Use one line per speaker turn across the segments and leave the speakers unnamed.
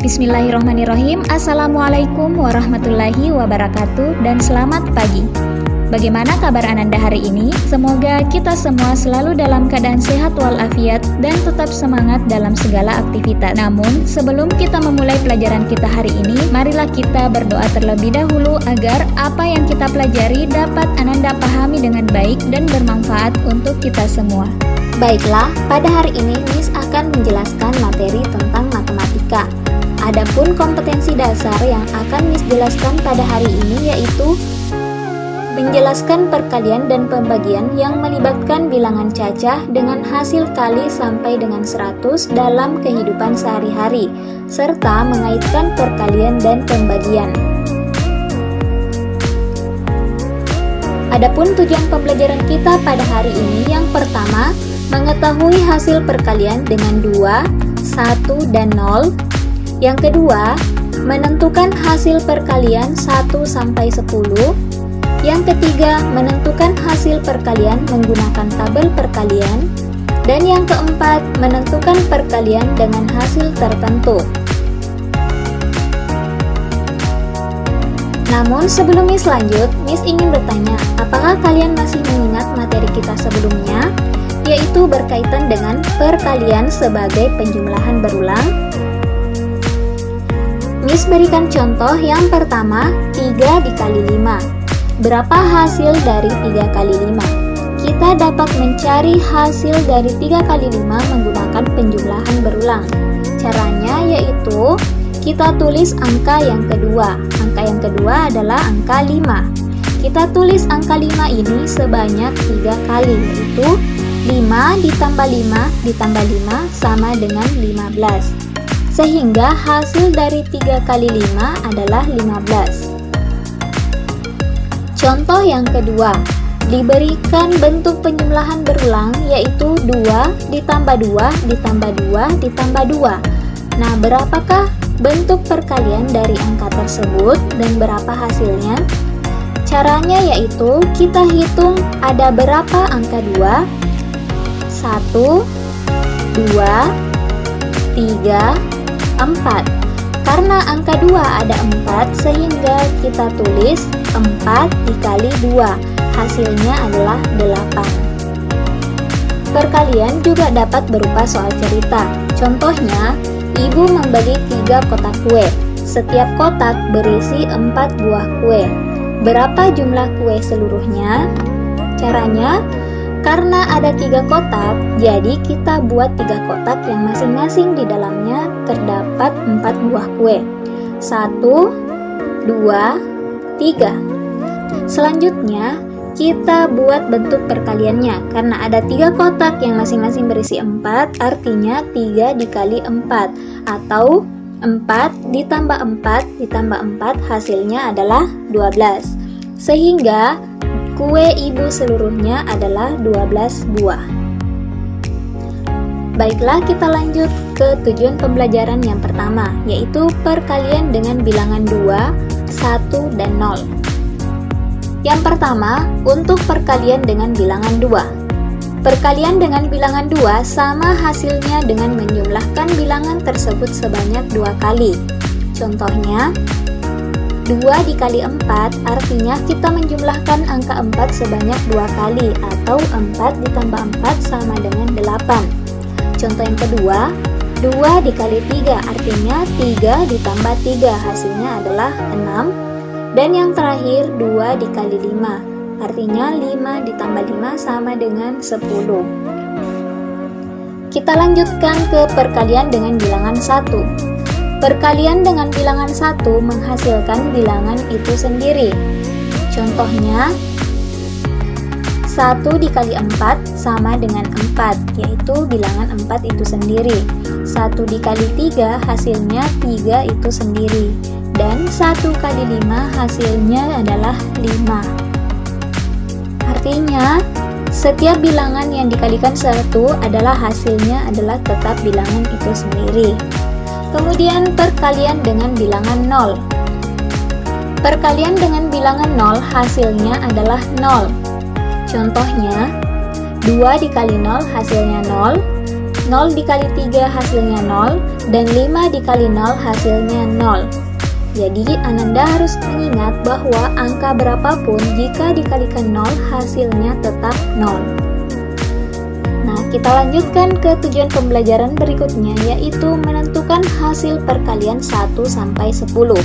Bismillahirrahmanirrahim. Assalamualaikum warahmatullahi wabarakatuh dan selamat pagi. Bagaimana kabar Ananda hari ini? Semoga kita semua selalu dalam keadaan sehat walafiat dan tetap semangat dalam segala aktivitas. Namun, sebelum kita memulai pelajaran kita hari ini, marilah kita berdoa terlebih dahulu agar apa yang kita pelajari dapat Ananda pahami dengan baik dan bermanfaat untuk kita semua.
Baiklah, pada hari ini Miss akan menjelaskan materi tentang matematika. Adapun kompetensi dasar yang akan Miss jelaskan pada hari ini yaitu menjelaskan perkalian dan pembagian yang melibatkan bilangan cacah dengan hasil kali sampai dengan 100 dalam kehidupan sehari-hari, serta mengaitkan perkalian dan pembagian. Adapun tujuan pembelajaran kita pada hari ini yang pertama, mengetahui hasil perkalian dengan 2, 1, dan 0. Yang kedua, menentukan hasil perkalian 1 sampai 10. Yang ketiga, menentukan hasil perkalian menggunakan tabel perkalian. Dan yang keempat, menentukan perkalian dengan hasil tertentu. Namun sebelum Miss lanjut, Miss ingin bertanya, apakah kalian masih mengingat materi kita sebelumnya? Yaitu berkaitan dengan perkalian sebagai penjumlahan berulang. Miss berikan contoh yang pertama, 3 dikali 5. Berapa hasil dari 3 kali 5? Kita dapat mencari hasil dari 3 kali 5 menggunakan penjumlahan berulang. Caranya yaitu, kita tulis angka yang kedua. Angka yang kedua adalah angka 5. Kita tulis angka 5 ini sebanyak 3 kali, yaitu 5 ditambah 5 ditambah 5 sama dengan 15. Sehingga hasil dari 3 kali 5 adalah 15. Contoh yang kedua, diberikan bentuk penjumlahan berulang yaitu 2 ditambah 2 ditambah 2 ditambah 2. Nah, berapakah bentuk perkalian dari angka tersebut dan berapa hasilnya? Caranya yaitu kita hitung ada berapa angka 2. 1, 2, 3, 4. Karena angka 2 ada 4, sehingga kita tulis 4 dikali 2. Hasilnya adalah 8. Perkalian juga dapat berupa soal cerita. Contohnya, ibu membeli 3 kotak kue. Setiap kotak berisi 4 buah kue. Berapa jumlah kue seluruhnya? Caranya, karena ada 3 kotak, jadi kita buat 3 kotak yang masing-masing di dalamnya terdapat 4 buah kue. 1, 2, 3. Selanjutnya, kita buat bentuk perkaliannya. Karena ada 3 kotak yang masing-masing berisi 4, artinya 3 dikali 4. Atau 4 ditambah 4 ditambah 4 hasilnya adalah 12. Sehingga kue ibu seluruhnya adalah 12 buah. Baiklah, kita lanjut ke tujuan pembelajaran yang pertama, yaitu perkalian dengan bilangan 2, 1, dan 0. Yang pertama, untuk perkalian dengan bilangan 2. Perkalian dengan bilangan 2 sama hasilnya dengan menjumlahkan bilangan tersebut sebanyak 2 kali. Contohnya, 2 dikali 4 artinya kita menjumlahkan angka 4 sebanyak 2 kali, atau 4 ditambah 4 sama dengan 8. Contoh yang kedua, 2 dikali 3 artinya 3 ditambah 3 hasilnya adalah 6. Dan yang terakhir 2 dikali 5 artinya 5 ditambah 5 sama dengan 10. Kita lanjutkan ke perkalian dengan bilangan 1. Perkalian dengan bilangan 1 menghasilkan bilangan itu sendiri. Contohnya, 1 dikali 4 sama dengan 4, yaitu bilangan 4 itu sendiri. 1 dikali 3 hasilnya 3 itu sendiri. Dan 1 kali 5 hasilnya adalah 5. Artinya, setiap bilangan yang dikalikan 1 adalah hasilnya adalah tetap bilangan itu sendiri. Kemudian perkalian dengan bilangan 0. Perkalian dengan bilangan 0 hasilnya adalah 0. Contohnya, 2 dikali 0 hasilnya 0, 0 dikali 3 hasilnya 0, dan 5 dikali 0 hasilnya 0. Jadi, Ananda harus mengingat bahwa angka berapapun jika dikalikan 0 hasilnya tetap 0. Nah, kita lanjutkan ke tujuan pembelajaran berikutnya, yaitu menentukan hasil perkalian 1 sampai 10.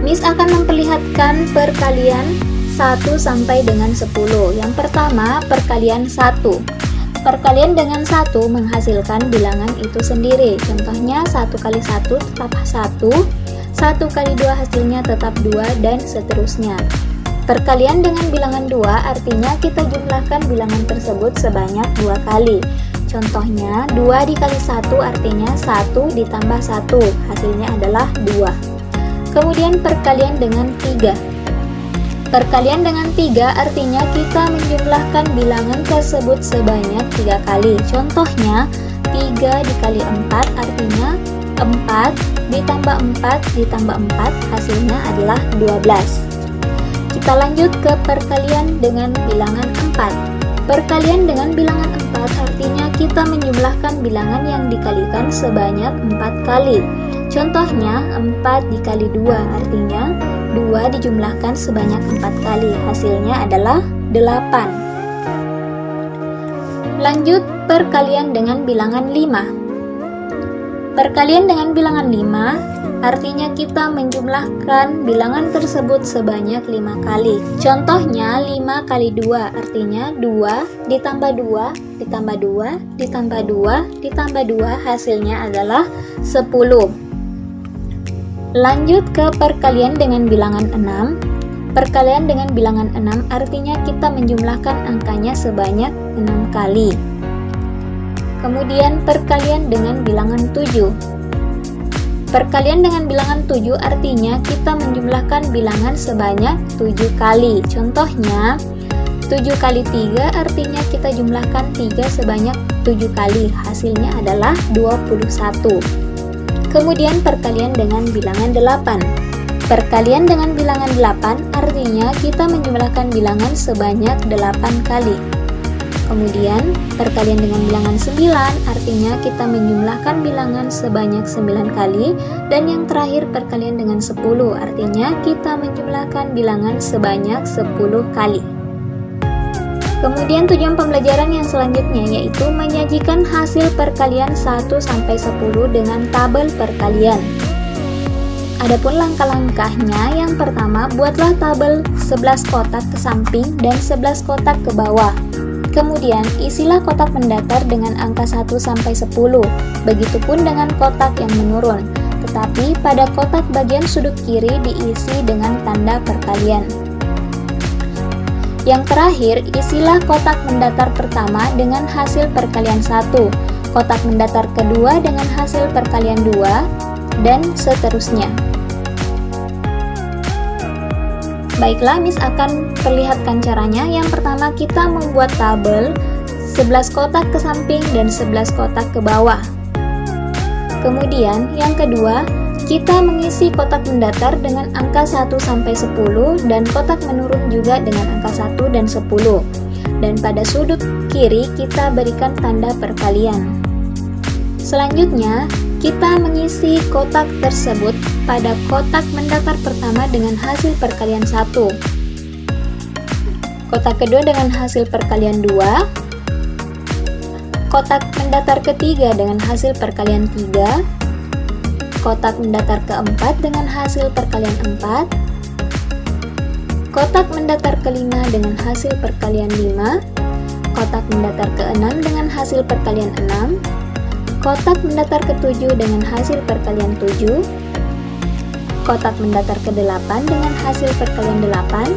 Miss akan memperlihatkan perkalian 1 sampai dengan 10. Yang pertama, perkalian 1. Perkalian dengan 1 menghasilkan bilangan itu sendiri. Contohnya 1 kali 1 tetap 1, 1 kali 2 hasilnya tetap 2, dan seterusnya. Perkalian dengan bilangan 2 artinya kita jumlahkan bilangan tersebut sebanyak 2 kali. Contohnya 2 dikali 1 artinya 1 ditambah 1, hasilnya adalah 2. Kemudian perkalian dengan 3. Perkalian dengan 3 artinya kita menjumlahkan bilangan tersebut sebanyak 3 kali. Contohnya 3 dikali 4 artinya 4 ditambah 4 ditambah 4, hasilnya adalah 12. Kita lanjut ke perkalian dengan bilangan 4. Perkalian dengan bilangan 4 artinya kita menjumlahkan bilangan yang dikalikan sebanyak 4 kali. Contohnya 4 dikali 2 artinya 2 dijumlahkan sebanyak 4 kali, hasilnya adalah 8. Lanjut perkalian dengan bilangan 5. Perkalian dengan bilangan 5 artinya kita menjumlahkan bilangan tersebut sebanyak 5 kali. Contohnya 5 kali 2 artinya 2 ditambah 2 ditambah 2 ditambah 2 ditambah 2, hasilnya adalah 10. Lanjut ke perkalian dengan bilangan 6. Perkalian dengan bilangan 6 artinya kita menjumlahkan angkanya sebanyak 6 kali. Kemudian perkalian dengan bilangan 7. Perkalian dengan bilangan 7 artinya kita menjumlahkan bilangan sebanyak 7 kali. Contohnya 7 kali 3 artinya kita jumlahkan 3 sebanyak 7 kali, hasilnya adalah 21. Kemudian perkalian dengan bilangan 8. Perkalian dengan bilangan 8 artinya kita menjumlahkan bilangan sebanyak 8 kali. Kemudian perkalian dengan bilangan 9 artinya kita menjumlahkan bilangan sebanyak 9 kali. Dan yang terakhir perkalian dengan 10 artinya kita menjumlahkan bilangan sebanyak 10 kali. Kemudian tujuan pembelajaran yang selanjutnya yaitu menyajikan hasil perkalian 1 sampai 10 dengan tabel perkalian. Adapun langkah-langkahnya, yang pertama, buatlah tabel 11 kotak ke samping dan 11 kotak ke bawah. Kemudian isilah kotak mendatar dengan angka 1 sampai 10. Begitupun dengan kotak yang menurun. Tetapi pada kotak bagian sudut kiri diisi dengan tanda perkalian. Yang terakhir, isilah kotak mendatar pertama dengan hasil perkalian 1, kotak mendatar kedua dengan hasil perkalian 2, dan seterusnya. Baiklah, Miss akan perlihatkan caranya. Yang pertama, kita membuat tabel 11 kotak ke samping dan 11 kotak ke bawah. Kemudian, yang kedua, kita mengisi kotak mendatar dengan angka 1 sampai 10 dan kotak menurun juga dengan angka 1 dan 10. Dan pada sudut kiri kita berikan tanda perkalian. Selanjutnya, kita mengisi kotak tersebut pada kotak mendatar pertama dengan hasil perkalian 1. Kotak kedua dengan hasil perkalian 2. Kotak mendatar ketiga dengan hasil perkalian 3. Kotak mendatar keempat dengan hasil perkalian 4, kotak mendatar kelima dengan hasil perkalian 5, kotak mendatar keenam dengan hasil perkalian 6, kotak mendatar ketujuh dengan hasil perkalian 7, kotak mendatar ke-8 dengan hasil perkalian 8,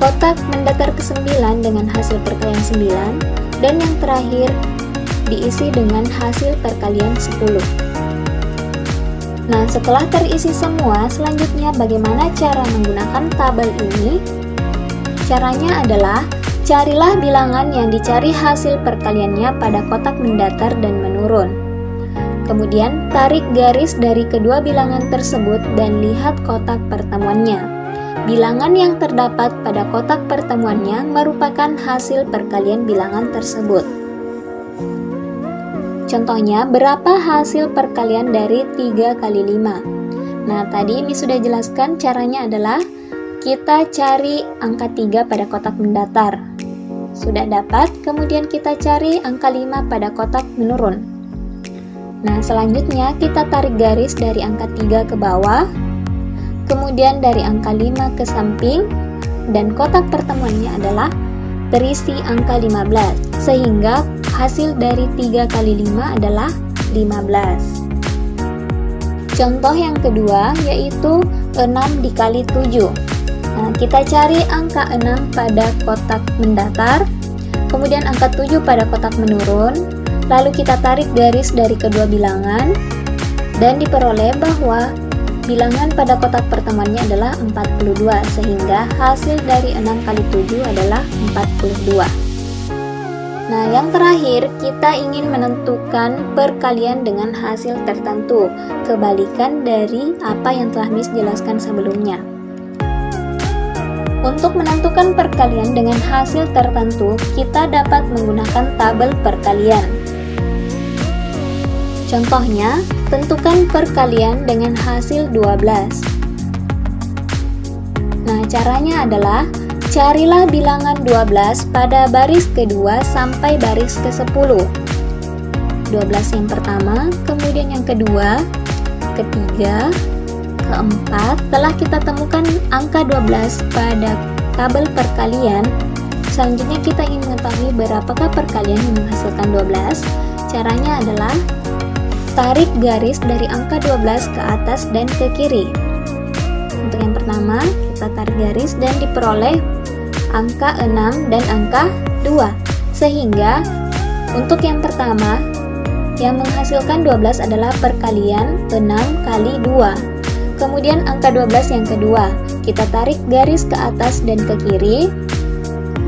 kotak mendatar ke-9 dengan hasil perkalian 9, dan yang terakhir diisi dengan hasil perkalian 10. Nah, setelah terisi semua, selanjutnya bagaimana cara menggunakan tabel ini? Caranya adalah, carilah bilangan yang dicari hasil perkaliannya pada kotak mendatar dan menurun. Kemudian, tarik garis dari kedua bilangan tersebut dan lihat kotak pertemuannya. Bilangan yang terdapat pada kotak pertemuannya merupakan hasil perkalian bilangan tersebut. Contohnya, berapa hasil perkalian dari 3 kali 5? Nah, tadi Miss sudah jelaskan caranya adalah kita cari angka 3 pada kotak mendatar. Sudah dapat, kemudian kita cari angka 5 pada kotak menurun. Nah, selanjutnya kita tarik garis dari angka 3 ke bawah, kemudian dari angka 5 ke samping, dan kotak pertemuannya adalah berisi angka 15, sehingga hasil dari 3 kali 5 adalah 15. Contoh yang kedua yaitu 6 dikali 7. Nah, kita cari angka 6 pada kotak mendatar, kemudian angka 7 pada kotak menurun, lalu kita tarik garis dari kedua bilangan, dan diperoleh bahwa bilangan pada kotak pertemuannya adalah 42, sehingga hasil dari 6 kali 7 adalah 42. Nah, yang terakhir, kita ingin menentukan perkalian dengan hasil tertentu, kebalikan dari apa yang telah Miss jelaskan sebelumnya. Untuk menentukan perkalian dengan hasil tertentu, kita dapat menggunakan tabel perkalian. Contohnya, tentukan perkalian dengan hasil 12. Nah, caranya adalah carilah bilangan 12 pada baris kedua sampai baris ke-10. 12 yang pertama, kemudian yang kedua, ketiga, keempat. Setelah kita temukan angka 12 pada tabel perkalian, selanjutnya kita ingin mengetahui berapakah perkalian yang menghasilkan 12. Caranya adalah tarik garis dari angka 12 ke atas dan ke kiri. Untuk yang pertama, kita tarik garis dan diperoleh angka 6 dan angka 2. Sehingga untuk yang pertama, yang menghasilkan 12 adalah perkalian 6 kali 2. Kemudian angka 12 yang kedua, kita tarik garis ke atas dan ke kiri,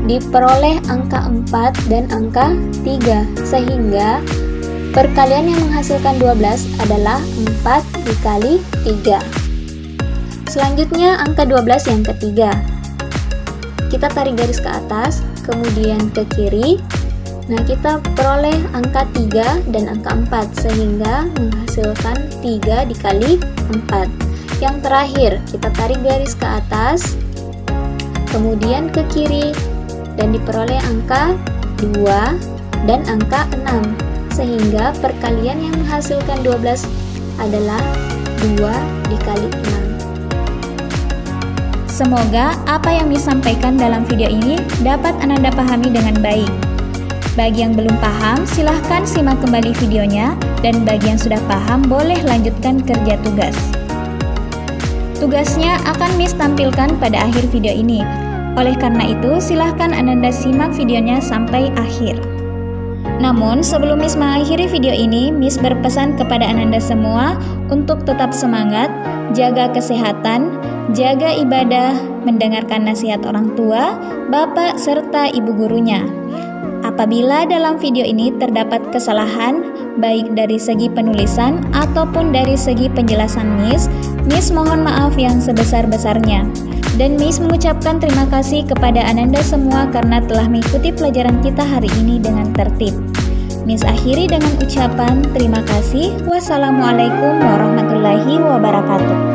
diperoleh angka 4 dan angka 3. Sehingga perkalian yang menghasilkan 12 adalah 4 dikali 3. Selanjutnya angka 12 yang ketiga. Kita tarik garis ke atas, kemudian ke kiri. Nah, kita peroleh angka 3 dan angka 4, sehingga menghasilkan 3 dikali 4. Yang terakhir, kita tarik garis ke atas, kemudian ke kiri, dan diperoleh angka 2 dan angka 6. Sehingga perkalian yang menghasilkan 12 adalah 2 dikali 6.
Semoga apa yang disampaikan dalam video ini dapat Ananda pahami dengan baik. Bagi yang belum paham, silahkan simak kembali videonya, dan bagi yang sudah paham, boleh lanjutkan kerja tugas. Tugasnya akan Miss tampilkan pada akhir video ini. Oleh karena itu, silahkan Ananda simak videonya sampai akhir. Namun, sebelum Miss mengakhiri video ini, Miss berpesan kepada Ananda semua untuk tetap semangat, jaga kesehatan, jaga ibadah, mendengarkan nasihat orang tua, bapak, serta ibu gurunya. Apabila dalam video ini terdapat kesalahan, baik dari segi penulisan ataupun dari segi penjelasan Miss mohon maaf yang sebesar-besarnya. Dan Miss mengucapkan terima kasih kepada Ananda semua karena telah mengikuti pelajaran kita hari ini dengan tertib. Miss akhiri dengan ucapan terima kasih. Wassalamualaikum warahmatullahi wabarakatuh.